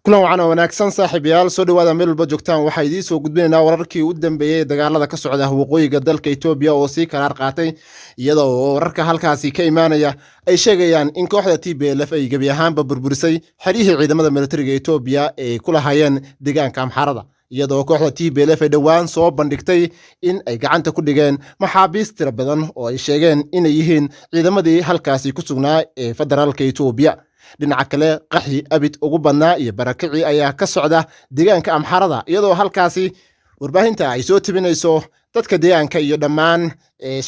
kulan wacan oo wanaagsan saaxiibayaal soo dhawaada meel walba joogtaan waxaa idiin soo gudbinaynaa wararkii u dambeeyey ee dagaalada ka socda waqooyiga dalka Itoobiya oo sii karaar qaatay iyadoo wararka halkaasi ka imaanaya ay sheegayaan in kooxda TPLF ay gebi ahaanba burburisay xerihii ciidamada militariga Itoobiya ee ku lahaayeen deegaanka Amxaarada iyadoo kooxda TPLF ay dhawaan soo bandhigtay in ay gacanta ku dhigeen maxaabiis tiro badan oo ay sheegeen inay yihiin ciidamadii halkaasi ku sugnaa ee federaalka Itoobiya dhinaca kale qaxi abid ugu badnaa iyo barakicii ayaa ka socda deegaanka Amxaarada iyadoo halkaasi warbaahinta ay soo tibinayso dadka deegaanka iyo dhammaan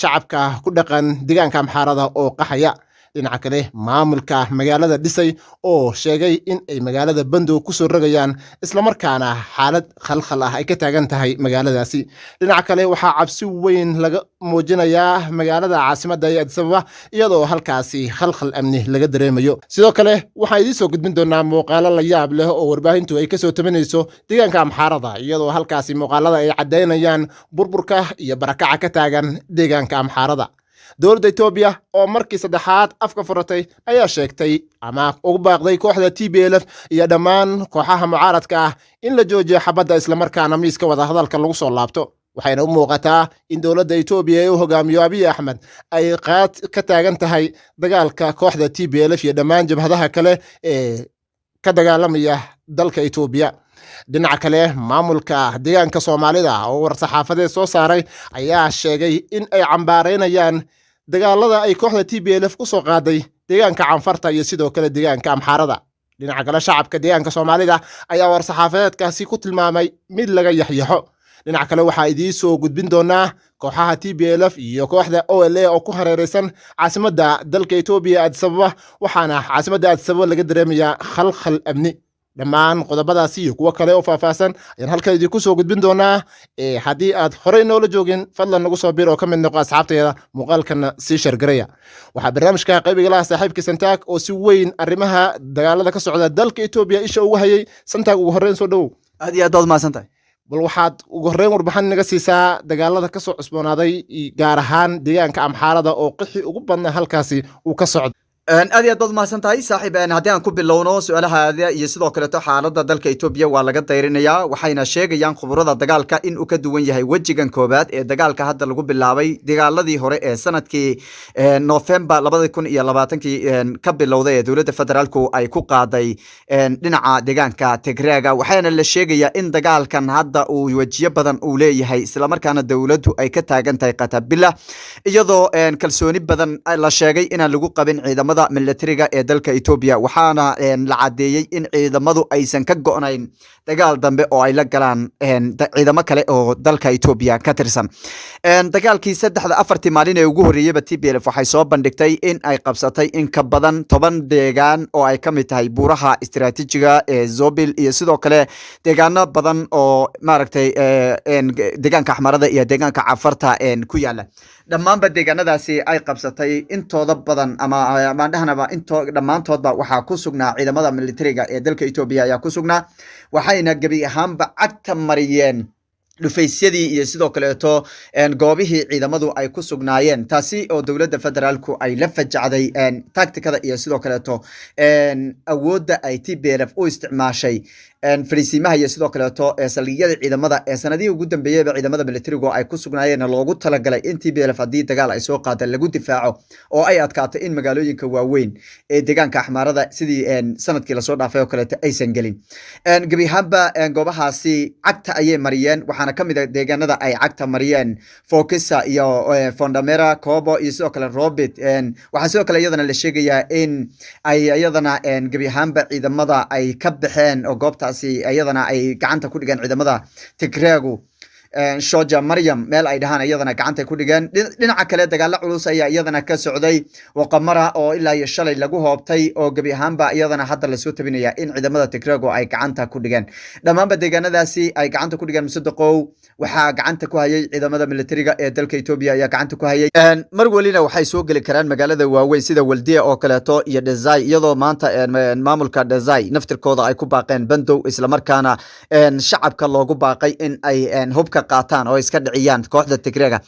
shacabka ku dhaqan deegaanka Amxaarada oo qaxaya dhinaca kale maamulka magaalada dhisay oo sheegay in ay magaalada Bandow ku soo rogayaan isla markaana xaalad khalkhal ah ay ka taagan tahay magaaladaasi dhinaca kale waxa cabsi weyn laga muujinayaa magaalada caasimadda ee Addis Ababa iyadoo halkaasi khalkhal amni laga dareemayo sidoo kale waxaan idiin soo gudbin doonaa muuqaalo la yaab leh oo warbaahintu ay ka soo tabanayso deegaanka Amxaarada iyadoo halkaasi muuqaalada ay cadeynayaan burburka iyo barakaca ka taagan deegaanka Amxaarada dowladda Itoobiya oo markii saddexaad afka furatay ayaa sheegtay ama ugu baaqday kooxda TPLF iyo dhammaan kooxaha mucaaradka ah in la joojiyo xabadda isla markaana miiska wada hadalka lagu soo laabto waxayna u muuqataa in dowladda Itoobiya ee uu hogaamiyo Abiy Ahmed ay qaad ka taagan tahay dagaalka kooxda TPLF iyo dhammaan jabhadaha kale ee ka dagaalamaya dalka Itoobiya dhinaca kale maamulka deegaanka Soomaalida oo war-saxaafadeed soo saaray ayaa sheegay in ay cambaareynayaan dagaalada ay kooxda TPLF ku soo qaaday deegaanka Canfarta iyo sidoo kale deegaanka Amxaarada dhinaca kale shacabka deegaanka Soomaalida ayaa war-saxaafadeedkaasi ku tilmaamay mid laga yaxyaxo dhinaca kale waxaa idiin soo gudbin doonaa kooxaha TPLF iyo kooxda OLA oo ku hareeraysan caasimadda dalka Itoobiya Addis Ababa waxaana caasimadda Addis Ababa laga dareemayaa khalkhal amni dhammaan qodobadaasi iyo kuwa kale oo faahfaahsan ayaan halkan idinku soo gudbin doonaa haddii aad horey noola joogin fadlan nagu soo bir oo ka mid noqo asxaabteeda muuqaalkana sii shargaraya waxaa barnaamijka qaybiga laha saaxiibkii Santaag oo si weyn arrimaha dagaalada ka socda dalka Itoobiya isha ugu hayay Santaag ugu horreyn soo dhow aad iyo aad mahadsantahay bal waxaad ugu horreyn warbixin naga siisaa dagaalada ka soo cusboonaaday gaar ahaan deegaanka Amxaarada oo qixi ugu badnaa halkaasi uu ka socdo aad iyo aad mahadsantahay saaxiib haddii aan ku bilowno su'aalahaada iyo sidoo kaleeto xaaladda dalka Itoobiya waa laga dayrinayaa waxayna sheegayaan khuburada dagaalka in uu ka duwan yahay wejigan koobaad ee dagaalka hadda lagu bilaabay dagaaladii hore ee sanadkii November 2020 ka bilowday ee dowladda federaalku ay ku qaaday dhinaca deegaanka Tigreega waxaana la sheegayaa in dagaalkan hadda uu wajiyo badan uu leeyahay isla markaana dowladdu ay ka taagan tahay qatabila iyadoo kalsooni badan la sheegay in lagu qabin ciidamada militariga ee dalka Itoobiya waxaana la cadeeyay in ciidamadu aysan ka go'nayn dagaal dambe oo ay la galaan ciidamo kale oo dalka Itoobiya ka tirsan dagaalkii 3-4 maalin ee ugu horeeyay TPLF waxay soo bandhigtay in ay qabsatay in ka badan 10 deegaan oo ay ka mid tahay buuraha istiraatiijiga ee Zobil iyo sidoo kale deegaano badan oo maaragtay deegaanka Axmarada iyo deegaanka Cafarta ku yaala dhammaanba deegaanadaasi ay qabsatay intooda badan ama dhahnaba intoo dhammaantoodba waxaa ku sugnaa ciidamada militariga ee dalka Itoobiya ayaa ku sugnaa waxayna gebi ahaanba cagta mariyeen dhufaysyadii iyo sidoo kaleeto goobihii ciidamadu ay ku sugnaayeen taasi oo dowladda federaalku ay la fajacday tacticada iyo sidoo kaleeto awoodda ay TPLF u isticmaashay fariisimaha iyo sidoo kaleeto saldhigyada ciidamada sanadihii ugu dambeeyay ciidamada militariga ay ku sugnaayeen loogu talagalay in TPLF haddii dagaal ay soo qaadaan lagu difaaco oo ay adkaato in magaalooyinka waaweyn ee deegaanka Axmarada sidii sanadkii la soo dhaafay oo kaleeto aysan gelin gebi ahaanba goobahaasi cagta ayay mariyeen waxaana ka mid ah deegaanada ay cagta mariyeen Fokisa iyo Fondamera Kobo iyo sidoo kale Robert waxaa sidoo kale iyadana la sheegayaa in ay iyadana gebi ahaanba ciidamada ay ka baxeen oo goobtaas ayadana ay gacanta ku dhigeen ciidamada Tigreegu Shoja Maryam meel ay dhahaan iyadana gacanta ku dhigeen dhinaca kale dagaalo culus ayaa iyadana ka socday waqamara oo ilaa iyo shalay lagu hoobtay oo gebi ahaanba iyadana hadda la soo tabinaya in ciidamada Tigreegu ay gacanta ku dhigeen dhammaanba deegaanadaasi ay gacanta ku dhigeen Musadaqow waxaa gacanta ku hayay ciidamada militariga ee dalka Itoobiya ayaa gacanta ku hayay mar walina waxay soo gali karaan magaalada waaweyn sida Waldiya oo kaleeto iyo Dazai iyadoo maanta maamulka Dazai naftirkooda ay ku baaqeen Bandow isla markaana shacabka loogu baaqay in ay hubka qaataan oo iska dhiciyaan kooxda Tigreega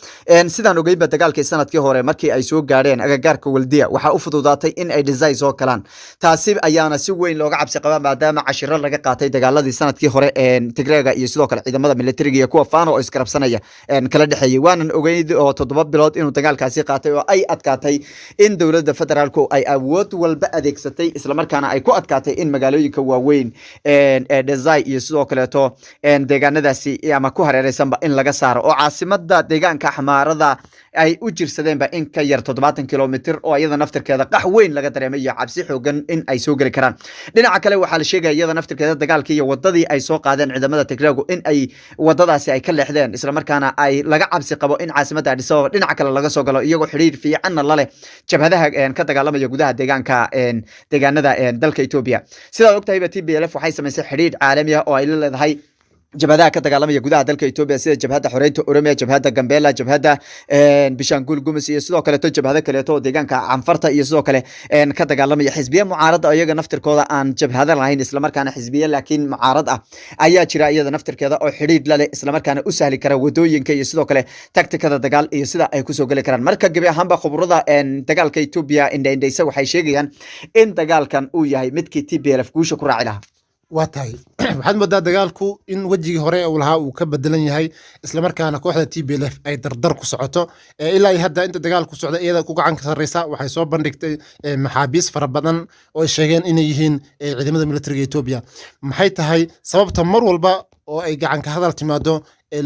sidaan ogeynba dagaalkii sanadkii hore markii ay soo gaadheen agagaarka Waldiya waxa u fududaatay in ay design soo kalaan taasi ayaana si weyn looga cabsi qabaa maadaama cashiro laga qaatay dagaaladii sanadkii hore Tigreega iyo sidoo kale ciidamada militariga iyo kuwa Faano oo iskarabsanaya kala dhaxeeyay waanan ogeyd oo 7 bilood inuu dagaalkaasi qaatay oo ay adkaatay in dowladda federaalku ay awood walba adeegsatay isla markaana ay ku adkaatay in magaalooyinka waaweyn design iyo sidoo kale deegaanadaasi ama ku hareeraysanba in laga saaro oo caasimada deegaanka Xamaarada ay u jirsadeen ba in ka yar 70 kilomitir oo iyada naftirkeeda qax weyn laga dareemay cabsi xoogan in ay soo gali karaan dhinaca kale waxa la sheegay iyada naftirkeeda dagaalkii iyo wadadii ay soo qaadeen ciidamada Tigreegu in ay wadadaasi ay ka leexdeen isla markaana ay laga cabsi qabo in caasimada Addis Ababa dhinaca kale laga soo galo iyagoo xiriir fiican la leh jabhadaha ka dagaalamaya gudaha deegaanada dalka Ethiopia sida ogtahay TPLF waxay sameysay xiriir caalami ah oo ay leedahay jabhadaha ka dagaalamaya gudaha dalka Ethiopia sida jabhada xoreynta Oromia jabhada Gambela jabhada Bishangul Gumus iyo sidoo kale jabhada kale oo deegaanka Canfarta iyo sidoo kale ka dagaalamaya xisbiya mucaarada iyaga naftirkooda aan jabhada lahayn isla markaana xisbiya laakiin mucaarad ah ayaa jira iyada naftirkeeda oo xiriir la leh isla markaana u sahli kara wadooyinka iyo sidoo kale taktikada dagaal iyo sida ay ku soo gali karaan marka gabi ahaanba khuburada dagaalka Ethiopia indha-indhaysa waxay sheegayaan in dagaalkan uu yahay midkii TPLF guusha ku raaci lahaa waa tahay waxaad moodaa dagaalku in wejigii hore uu lahaa uu ka bedelan yahay isla markaana kooxda TPLF ay dardar ku socoto ilaa hadda inta dagaalku socda iyada ku gacan ka sareysa waxay soo bandhigtay maxaabiis fara badan oo ay sheegeen inay yihiin ciidamada militariga Ethiopia maxay tahay sababta mar walba oo ay gacan ka hadal timaado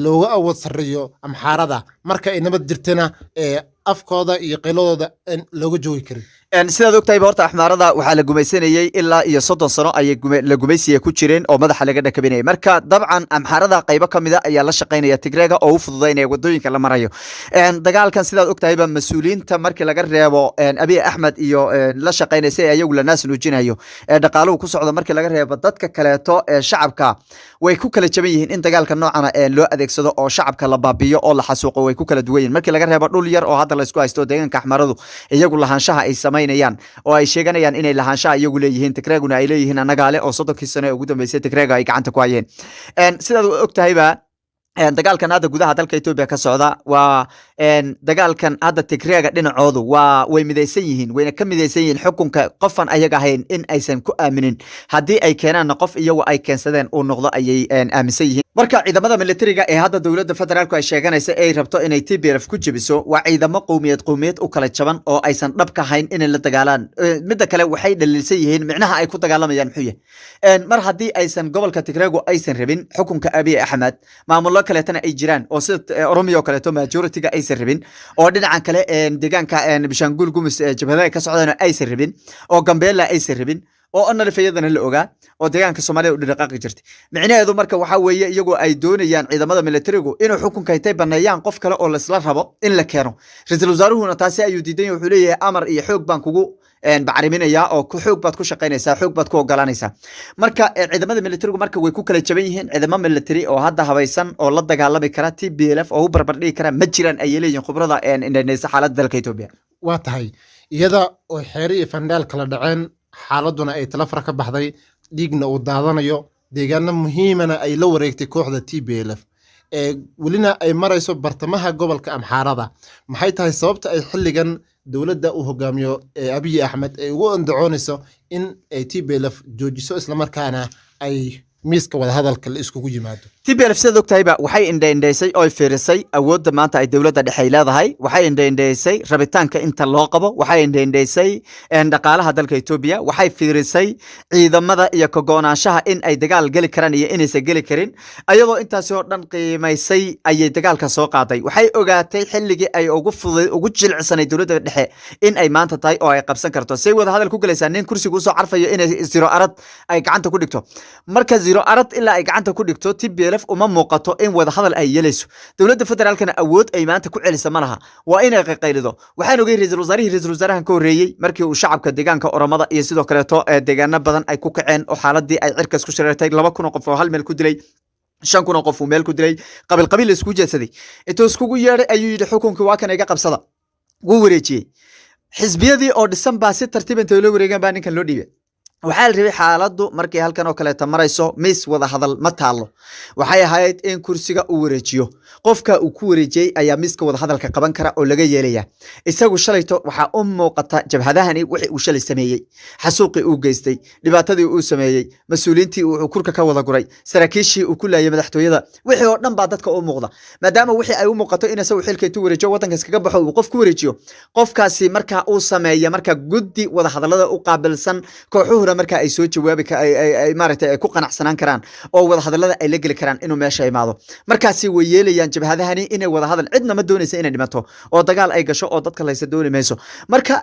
looga awood sareeyo amxaarada marka ay nabad jirtana afkooda iyo qeyladooda looga joogi karin sidaad ogtahay horta Axmaarada waxaa la gumaysanayay ilaa iyo 30 sano ay la gumaysiye ku jireen oo madaxa laga dhakabinayay marka dabcan Axmaarada qaybo kamid ah ayaa la shaqeynaya Tigreega oo u fududeynaya wadooyinka la marayo dagaalkan sidaad ogtahay ba mas'uuliyiinta markii laga reebo Abiy Ahmed iyo la shaqeynaysay ayagu la naas nuujinayo dhaqaaluhu ku socdo markii laga reebo dadka kaleeto shacabka way ku kala jaban yihiin in dagaalka noocan loo adeegsado oo shacabka la baabiyo oo la xasuuqo way ku kala duwan yihiin markii laga reebo dhul yar oo hadda la isku haysto deegaanka Axmaaradu iyagu lahaanshaha ay sameynayaan oo ay sheeganayaan inay lahaanshaha iyagu leeyihiin Tigreeguna ay leeyihiin anagaale oo 30 sano ugu dambeysay Tigreega ay gacanta ku hayeen sidaad ogtahay ba dagaalkan hadda gudaha dalka Ethiopia ka socda waa dagaalkan hadda Tigreega dhinacoodu waa way midaysan yihiin wayna ka midaysan yihiin xukunka qofan ayaga ahayn in aysan ku aaminin hadii ay keenaan qof iyagu ay keensadeen oo noqdo ayay aaminsan yihiin marka ciidamada militariga ee hadda dawladda federaalku ay sheeganayso ay rabto inay TPLF ku jabiso waa ciidamo qowmiyad u kala jaban oo aysan dhab ka hayn in la dagaalaan midda kale waxay dhaliilsan yihiin micnaha ay ku dagaalamayaan muxuu yahay mar hadii aysan gobolka Tigreegu aysan rabin xukunka Abiy Ahmed maamulo kaleetana ay jiraan oo sida Oromia oo kaleeto majority-ga aysan rabin oo dhinacan kale deegaanka Bishangul Gumus jabhada ka socdaan aysan rabin oo Gambela aysan rabin oo anna lafayadana la ogaa oo deegaanka Soomaaliya u dhaqaaqi jirtay micnaheedu marka waxa weeye iyagoo ay doonayaan ciidamada militarigu inuu xukunka ay baneeyaan qof kale oo la isla rabo in la keeno ra'iisul wasaaruhuna taasi ayuu diiday wuxuu leeyahay amar iyo xoog baan kugu bacriminaya oo ku xoog baad ku shaqeynaysaa xoog baad ku ogolanaysaa marka ciidamada militarigu marka way ku kala jaban yihiin ciidamo military oo hadda habaysan oo la dagaalami kara TPLF oo u barbar dhigi kara ma jiraan ay leeyihiin khibrada indhanaysa xaaladda dalka Ethiopia waa tahay iyada oo xeeri iyo fandhaal kala dhaceen xaaladuna ay talafar ka baxday dhiigna uu daadanayo deegaano muhiimana ay la wareegtay kooxda TPLF welina ay marayso bartamaha gobolka Amxaarada maxay tahay sababta ay xilligan dawladda uu hogaamiyo Abiy Ahmed ay ugu andacoonayso in ay TPLF joojiso isla markaana ay miiska wada hadalka la iskugu yimaado TPLF sida ogtahay ba waxay indha-indhaysay oo fiirisay awoodda maanta ay dawladda dhexe leedahay waxay indha-indhaysay rabitaanka inta loo qabo waxay indha-indhaysay dhaqaalaha dalka Ethiopia waxay fiirisay ciidamada iyo ka go'naanshaha in ay dagaal gali karaan iyo inaysan gali karin ayadoo intaasi oo dhan qiimaysay ayay dagaalka soo qaaday waxay ogaatay xilligii ay ugu jilcisanay dawladda dhexe in ay maanta tahay oo ay qabsan karto say wada hadal ku galaysaa nin kursiga u soo carfayo inay zero arad ay gacanta ku dhigto marka zero arad ilaa ay gacanta ku dhigto TPLF uma muuqato in wada hadal ay yeelayso dawladda federaalkana awood ay maanta ku celisa malaha waa inay qaylido waxaan ogay ra'iisul wasaarahan ka horeeyay markii uu shacabka deegaanka Oromada iyo sidoo kale deegaano badan ay ku kaceen oo xaaladii ay cirkas ku shareertay 2,000 qof oo hal meel ku dilay 5,000 qof oo meel ku dilay qabiil isku jeedsaday intuu iskugu yeeray ayuu yidhi xukunka waa kan iga qabsada wuu wareejiyay xisbiyadii oo dhisan baa si tartiib inta loo wareegan baa ninkan loo dhiibay waxaa la rabay xaaladdu markay halkan oo kaleeta marayso miis wada hadal ma taalo waxay ahayd in kursiga uu wareejiyo qofka uu ku wareejiyey ayaa miiska wada hadalka qaban kara oo laga yeelaya isagu shalayto waxaa u muuqata jabhadahani wixii uu shalay sameeyey xasuuqii uu geystay dhibaatadii uu sameeyey mas-uuliintii uu kurka ka wada guray saraakiishii uu ku laayay madaxtooyada wixii oo dhan baa dadka u muuqda maadaama wixii ay u muuqato in isagu xilka intuu wareejiyo waddanka iskaga baxo uu qof ku wareejiyo qofkaasi markaa uu sameeya markaa guddi wada hadallada u qaabilsan kooxuhu marka ay soo jawaabi ay maaragtay ay ku qanacsanaan karaan oo wada hadallada ay la geli karaan inuu meesha imaado markaasi way yeelayaan jabhadahani inay wada hadal cidna ma doonaysa inay dhimato oo dagaal ay gasho oo dadka laysa dooni mayso marka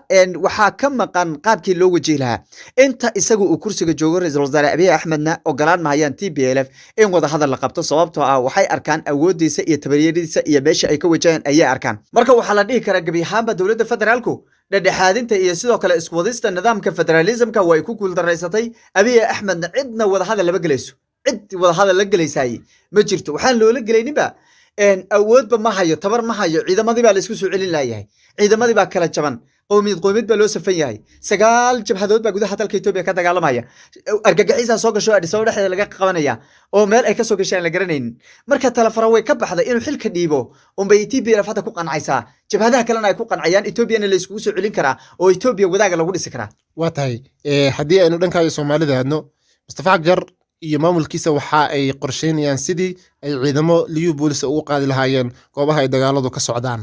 waxaa ka maqan qaabkii loo wajihi lahaa inta isagu uu kursiga joogo ra-iisul wasaare abiy axmedna ogolaan mahayaan TPLF in wada hadal la qabto sababtoo ah waxay arkaan awoodiisa iyo tabaryadiisa iyo meesha ay ka wajaheen ayay arkaan marka waxaa la dhihi karaa gebi ahaanba dowladda federaalku dhexdhexaadinta iyo sidoo kale isku wadista nidaamka federalismka way ku guuldareysatay abiy axmedna cidna wada hadal lama gelayso cid wada hadal la gelaysay ma jirto waxaan loola gelayninba awoodba ma hayo tabar ma hayo ciidamadii baa la isku soo celin layahay ciidamadii baa kala jaban qowmiyad baa loo safan yahay 9 jabhadood baa gudaha dalka Itoobiya ka dagaalamaya argagaxiisa soo gasho Addis Ababa dhexdeeda laga qabanaya oo meel ay ka soo gasheen la garanaynin marka talafara way ka baxday inuu xilka dhiibo bay Itoobiya fata ku qancaysaa jabhadaha kalena ay ku qancayaan Itoobiyana la isku soo celin karaa oo Itoobiya wadaaga lagu dhisi karaa waa tahay haddii aynu dhanka Soomaalida aadno Mustafa Cagjar iyo maamulkiisa waxa ay qorsheynayaan sidii ay ciidamo liyu booliska ugu qaadi lahaayeen goobaha ay dagaaladu ka socdaan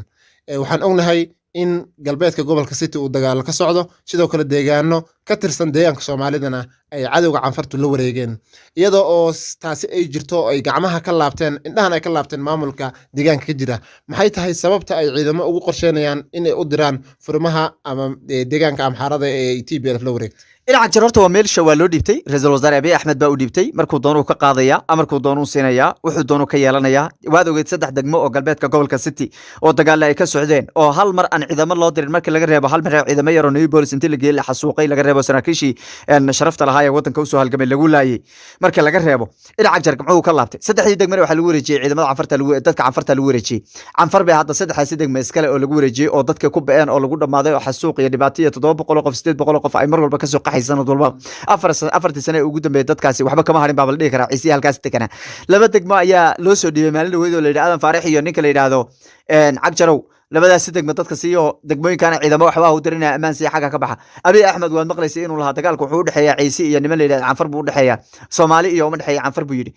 waxaan ognahay in galbeedka gobolka City uu dagaal ka socdo sidoo kale deegaano ka tirsan deegaanka Soomaalidana ay cadawga canfartu la wareegeen iyadoo oo taasi ay jirto ay gacmaha ka laabteen indhahan ay ka laabteen maamulka deegaanka ka jira maxay tahay sababta ay ciidamo ugu qorsheynayaan inay u diraan furmaha ama deegaanka amxaarada ee TPLF la wareegtay ilaa jarorta waa meel shawaa loo dhibtay ra-iisul wasaare abiy axmed baa u dhibtay markuu doonuu ka qaadaya amarkuu doonuu siinaya wuxuu doonuu ka yeelanaya waad ogeyd 3 degmo oo galbeedka gobolka City oo dagaal ay ka socdeen oo hal mar aan ciidamo loo dirin markii laga reebo hal mar ciidamo yar oo new police intii la geeyay xasuuqay laga reebo saraakiishii sharafta lahaa ee wadanka u soo halgamay lagu laayay markii laga reebo ilaa jar gacmuhu ka laabtay 3 degmo waxa lagu wareejiyay ciidamada canfarta lagu wareejiyay canfar bay hadda 3 degmo iskale oo lagu wareejiyay oo dadka ku been oo lagu dhamaaday oo xasuuq iyo dhibaato 700 qof 800 qof ay mar walba ka soo sanad walba afartii sano ugu dambeeyay dadkaasi waxba kama harin baa la dhihi karaa ciisi halkaas tegana 2 degmo ayaa loo soo dhiibay maalin dhaweyd oo la yiraahdo Aadan Faarax iyo ninka la yiraahdo Cagjarow labadaas degmo dadka siiyo degmooyinkan ciidamo waxba u dirinaa amaan si xaga ka baxa abiy axmed waad maqlaysay inuu lahaa dagaalku wuxuu u dhaxeeyaa ciisi iyo niman la yiraahdo canfar buu u dhaxeeyaa Soomaali iyo uma dhaxeeyaa canfar buu yiri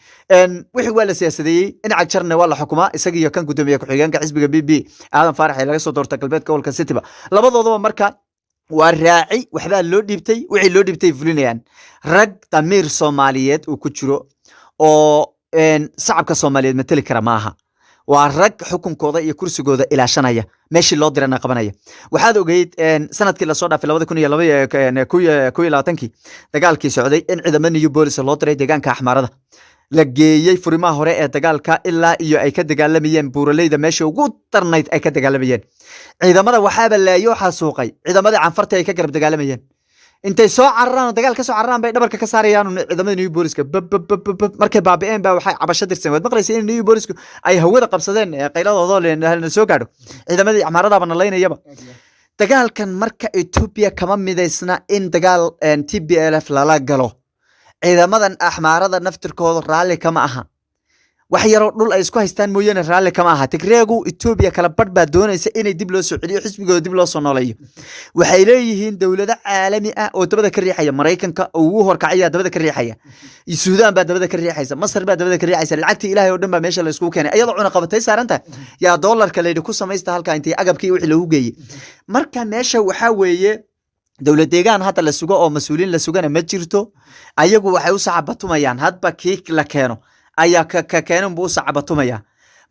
wixii waa la siyaasadeeyay in Cagjarna waa la xukumaa isaga iyo kan gudoomiye ku xigeenka xisbiga BB Aadan Faarax ee laga soo doortay galbeedka gobolka City labadooduba marka waa raaci waxbaa loo dhibtay wixii loo dhibtay fulinayaan rag damiir Soomaaliyeed uu ku jiro oo shacabka Soomaaliyeed matali kara maaha waa rag xukunkooda iyo kursigooda ilaashanaya meeshii loo dirana qabanaya waxaad ogeyd sanadkii la soo dhaafay 2022 dagaalkii socday in ciidamada new police loo diray deegaanka axmaarada la geeyay furimaha hore ee dagaalka ilaa iyo ay ka dagaalamayeen buuraleyda meesha ugu darnayd ay ka dagaalamayeen ciidamada waxaaba laayo xasuuqay ciidamada canfarta ay ka garab dagaalamayeen intay soo cararaan dagaal ka soo cararaan bay dhabarka ka saarayaan ciidamada new booliska markay baabeen baa waxay cabasho dirsan wad maqlaysay in new boolisku ay hawada qabsadeen qayladooda la soo gaadho ciidamadii axmaarada bana laynayaba dagaalkan marka Ethiopia kama midaysna in dagaal TPLF lala galo ciidamadan axmaarada naftirkooda raali kama aha wax yar oo dhul ay isku haystaan mooyane raali kama aha Tigreegu Ethiopia kala badh baa doonaysa inay dib loo soo celiyo xisbigooda dib loo soo nooleeyo waxay leeyihiin dawlado caalami ah oo dabada ka riixaya Mareykanka oo ugu horkacaya dabada ka riixaya Suudaan baa dabada ka riixaysa Masar baa dabada ka riixaysa lacagta Ilaahay oo dhan baa meesha la isku keenay ayadoo cuna qabatay saaranta yaa dollarka leeyahay ku sameeysta halka intii agabkii wixii lagu geeyay marka meesha waxa weeye dawlad deegaan hadda la sugo oo mas'uuliin la sugana ma jirto ayagu waxay u sacabatumayaan hadba kiik la keeno ayaa ka keenan buu sacabatumaya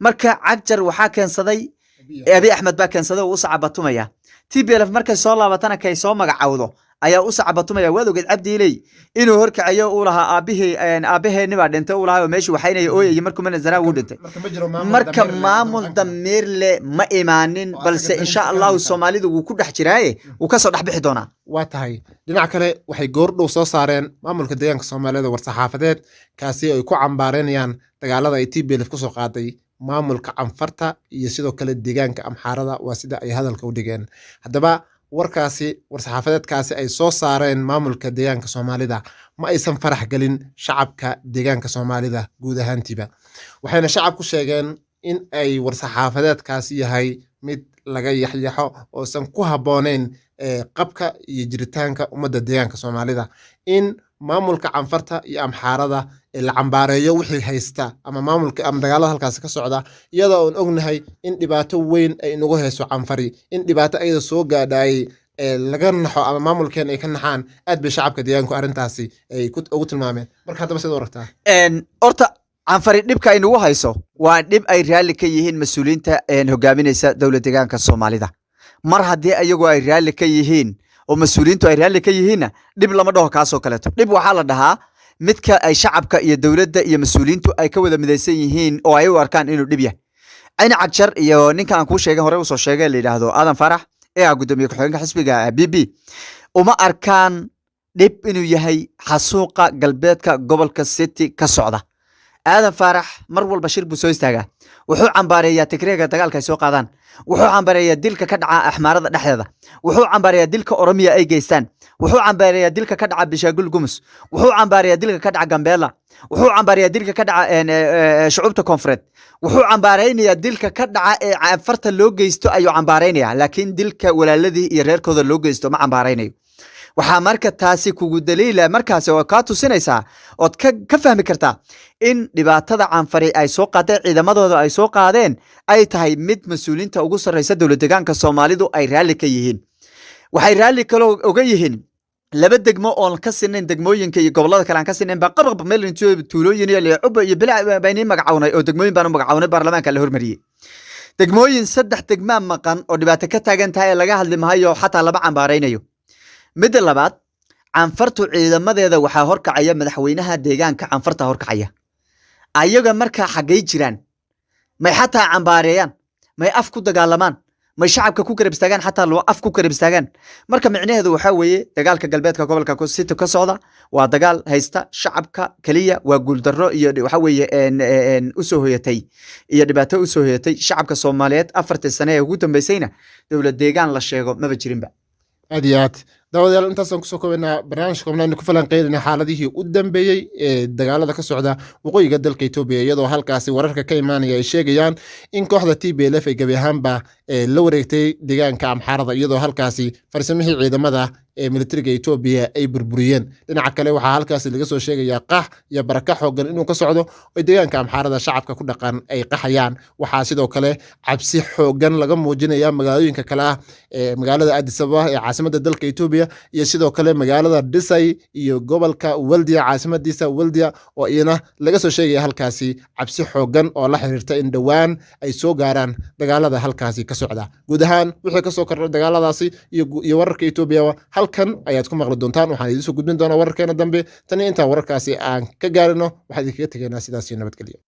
marka Cagjar waxa keensaday abiy axmed baa keensaday oo sacabatumaya TPLF markay soo laabatana kay soo magacawdo ayaa u sacabatumaya waad ogeyd Cabdiilay inuu horkacayo uu lahaa aabaheen baa dhintay uu lahaa meeshii waxaynay ooyay markuu manazara uu dhintay marka maamul damiir le ma imaanin balse insha Allah Soomaalidu uu ku dhex jiraaye uu ka soo dhex bixi doonaa waa tahay dhinaca kale waxay goordhow soo saareen maamulka deegaanka Soomaaliyeed war saxaafadeed kaasi ay ku cambaareynayaan dagaalada ay TPLF ku soo qaaday maamulka canfarta iyo sidoo kale deegaanka amxaarada waa sida ay hadalka u dhigeen haddaba warkaasi war-saxaafadeedkaasi ay soo saareen maamulka deegaanka soomaalida ma aysan farax gelin shacabka deegaanka soomaalida guud ahaantiiba waxayna shacabku sheegeen in ay war-saxaafadeedkaasi yahay mid laga yaxyaxo oosan ku habbooneyn qabka iyo jiritaanka ummadda deegaanka soomaalida in maamulka canfarta iyo amxaarada la cambaareeyo wixii haysta ama maamulka ama dagaalada halkaasi ka socda iyadoo aan ognahay in dhibaato weyn ay inagu hayso canfari in dhibaato ayada soo gaadhaayay laga naxo ama maamulkeen ay ka naxaan aad bay shacabka deegaanku arrintaasi ay ugu tilmaameen marka haddaba sida aragtaa horta canfari dhibka ay nagu hayso waa dhib ay raalli ka yihiin mas-uuliyiinta hogaaminaysa dowlad deegaanka soomaalida mar haddii ayagu ay raalli ka yihiin oo mas-uuliyiintu ay raalli ka yihiinna dhib lama dhaho kaasoo kaleeto dhib waxaa la dhahaa midka ay shacabka iyo dowladda iyo mas-uuliyiintu ay ka wada midaysan yihiin oo ay u arkaan inuu dhib yahay cayni cagjar iyo ninka aan kuu sheegay hore usoo sheegay la yidhaahdo aadan farax ee ah gudoomiye ku-xigeenka xisbiga b b uma arkaan dhib inuu yahay xasuuqa galbeedka gobolka city ka socda aadan faarax mar walba shir buu soo istaagaa wuxuu cambaareeyaa tigreega dagaalka ay soo qaadaan wuxuu cambaareeyaa dilka ka dhaca axmaarada dhexdeeda wuxuu cambaareeyaa dilka oromiya ay geystaan wuxuu cambaareeyaa dilka ka dhaca bishaagul gumus wuxuu cambaareeyaa dilka ka dhaca gambeela wuxuu cambaareeyaa dilka ka dhaca shucuubta koonfureed wuxuu cambaareynayaa dilka ka dhaca ee canfarta loo geysto ayuu cambaareynayaa laakiin dilka walaaladii iyo reerkooda loo geysto ma cambaareynayo waxaa marka taasi kugu daliila markaasi oo kaa tusinaysaa ood ka fahmi kartaa in dhibaatada canfari ay soo qaadeen ciidamadooda ay soo qaadeen ay tahay mid mas-uuliyiinta ugu sarreysa dowlad deegaanka soomaalidu ay raalli ka yihiin waxay raalli kaloo oga yihiin laba degmo oon ka sinayn degmooyinka iyo gobolada kale aan ka sinayn baa qabqab meel tuulooyin iyo leecuba iyo bilaa bayni magacawnay oo degmooyin baan u magacawnay baarlamaanka la hormariyey degmooyin 3 degmaa maqan oo dhibaato ka taagan tahay laga hadli maayo xataa laba cambaareynayo midda labaad canfartu ciidamadeeda waxaa horkacaya madaxweynaha deegaanka canfarta horkacaya ayaga markaa xaggay jiraan may xataa cambaareeyaan may af ku dagaalamaan may shacabka ku garab istaagaan xataa loo af ku garab istaagaan marka micnaheedu waxaa weeye dagaalka galbeedka gobolka city ka socda waa dagaal haysta shacabka kaliya waa guuldarro iyo waxa weeye usoo hoyatay iyo dhibaato usoo hoyatay shacabka Soomaaliyeed 4 sano ee ugu dambeysayna dowlad deegaan la sheego maba jirinba aad iyo aad daawadayaal intaasaan kusoo koobnaa barnaamijka koobnaan ku falanqeynayna xaaladihii u dambeeyey ee dagaalada ka socda waqooyiga dalka Itoobiya iyadoo halkaasi wararka ka imaanaya ay sheegayaan in kooxda TPLF ay gabi ahaanba la wareegtay deegaanka amxaarada iyadoo halkaasi farsamihii ciidamada ee militariga Itoobiya ay burburiyeen dhinaca kale waxaa halkaasi laga soo sheegayaa qax iyo baraka xooggan inuu ka socdo oo deegaanka amxaarada shacabka ku dhaqan ay qaxayaan waxaa sidoo kale cabsi xooggan laga muujinaya magaalooyinka kale ah ee magaalada Addis Ababa ee caasimadda dalka Itoobiya iyo sidoo kale magaalada Dhisay iyo gobolka Waldia caasimadiisa Waldia oo iyana laga soo sheegaya halkaasi cabsi xooggan oo la xiriirta in dhawaan ay soo gaaraan dagaalada halkaasi ka socda guud ahaan wixii ka soo kordhay dagaaladaasi iyo wararka Itoobiya halkan ayaad ku maqli doontaan waxaan idin soo gudbin doonaa wararkeena dambe tan inta wararkaasi aan ka gaarino waxaan idinkaga tegaynaa sidaas iyo nabadgelyo